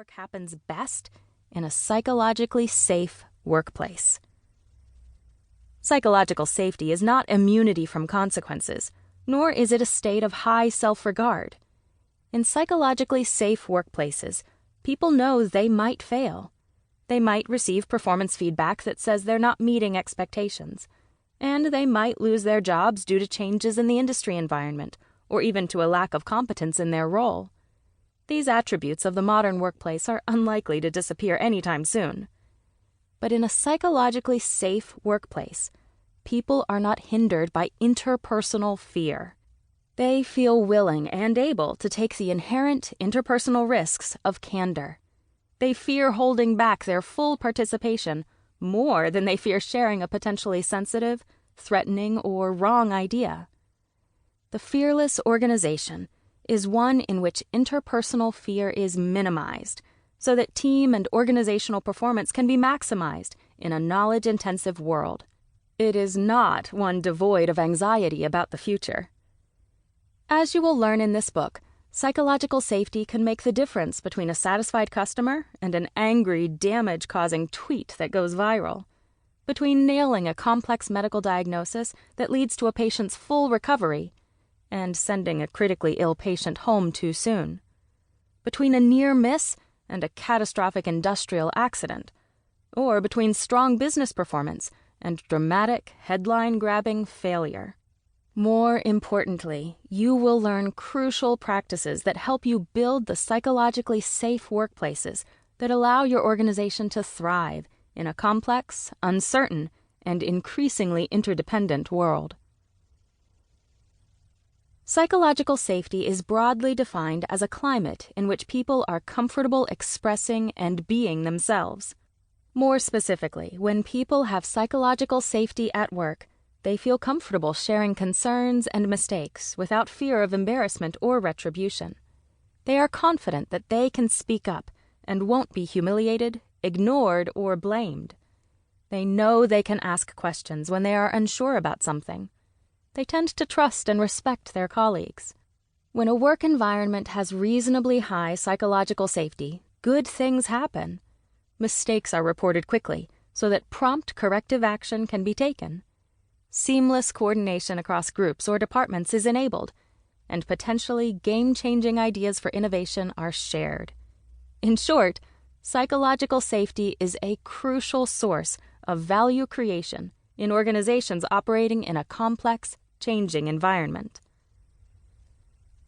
teamwork happens best in a psychologically safe workplace. Psychological safety is not immunity from consequences, nor is it a state of high self-regard. In psychologically safe workplaces, people know they might fail. They might receive performance feedback that says they're not meeting expectations, and they might lose their jobs due to changes in the industry environment, or even to a lack of competence in their role. These attributes of the modern workplace are unlikely to disappear anytime soon. But in a psychologically safe workplace, people are not hindered by interpersonal fear. They feel willing and able to take the inherent interpersonal risks of candor. They fear holding back their full participation more than they fear sharing a potentially sensitive, threatening, or wrong idea. The fearless organization is one in which interpersonal fear is minimized, so that team and organizational performance can be maximized in a knowledge-intensive world. It is not one devoid of anxiety about the future. As you will learn in this book, psychological safety can make the difference between a satisfied customer and an angry, damage-causing tweet that goes viral, between nailing a complex medical diagnosis that leads to a patient's full recovery and sending a critically ill patient home too soon, between a near miss and a catastrophic industrial accident, or between strong business performance and dramatic, headline-grabbing failure. More importantly, you will learn crucial practices that help you build the psychologically safe workplaces that allow your organization to thrive in a complex, uncertain, and increasingly interdependent world. Psychological safety is broadly defined as a climate in which people are comfortable expressing and being themselves. More specifically, when people have psychological safety at work, they feel comfortable sharing concerns and mistakes without fear of embarrassment or retribution. They are confident that they can speak up and won't be humiliated, ignored, or blamed. They know they can ask questions when they are unsure about something. They tend to trust and respect their colleagues. When a work environment has reasonably high psychological safety, good things happen. Mistakes are reported quickly so that prompt corrective action can be taken. Seamless coordination across groups or departments is enabled, and potentially game-changing ideas for innovation are shared. In short, psychological safety is a crucial source of value creation in organizations operating in a complex, changing environment.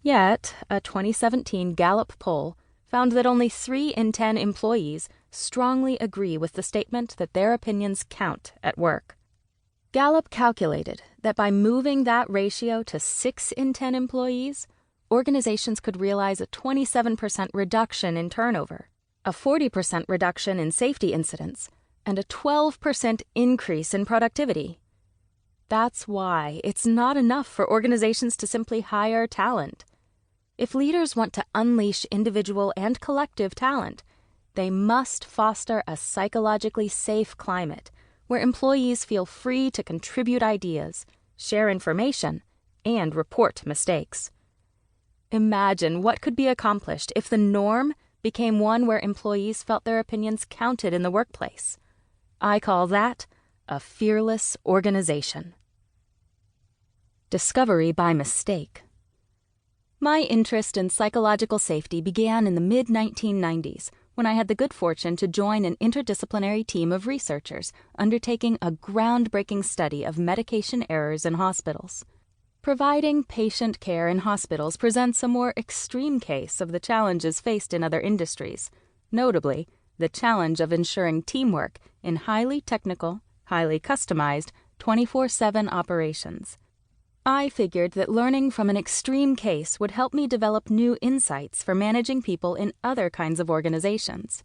Yet, a 2017 Gallup poll found that only 3 in 10 employees strongly agree with the statement that their opinions count at work. Gallup calculated that by moving that ratio to 6 in 10 employees, organizations could realize a 27% reduction in turnover, a 40% reduction in safety incidents, and a 12% increase in productivity. That's why it's not enough for organizations to simply hire talent. If leaders want to unleash individual and collective talent, they must foster a psychologically safe climate where employees feel free to contribute ideas, share information, and report mistakes. Imagine what could be accomplished if the norm became one where employees felt their opinions counted in the workplace. I call that a fearless organization. Discovery by mistake. My interest in psychological safety began in the mid-1990s when I had the good fortune to join an interdisciplinary team of researchers undertaking a groundbreaking study of medication errors in hospitals. Providing patient care in hospitals presents a more extreme case of the challenges faced in other industries, notably the challenge of ensuring teamwork in highly technical, highly customized, 24/7 operations. I figured that learning from an extreme case would help me develop new insights for managing people in other kinds of organizations.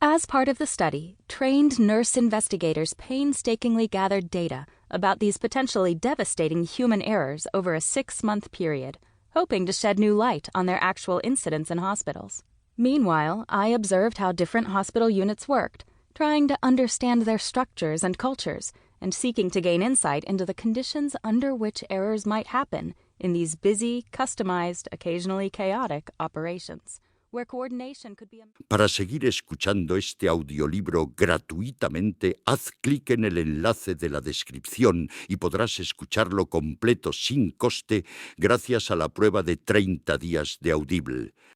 As part of the study, trained nurse investigators painstakingly gathered data about these potentially devastating human errors over a 6-month period, hoping to shed new light on their actual incidents in hospitals. Meanwhile, I observed how different hospital units worked, trying to understand their structures and cultures, and seeking to gain insight into the conditions under which errors might happen in these busy, customized, occasionally chaotic operations. where coordination could be a... Para seguir escuchando este audiolibro gratuitamente, haz clic en el enlace de la descripción y podrás escucharlo completo sin coste gracias a la prueba de 30 días de Audible.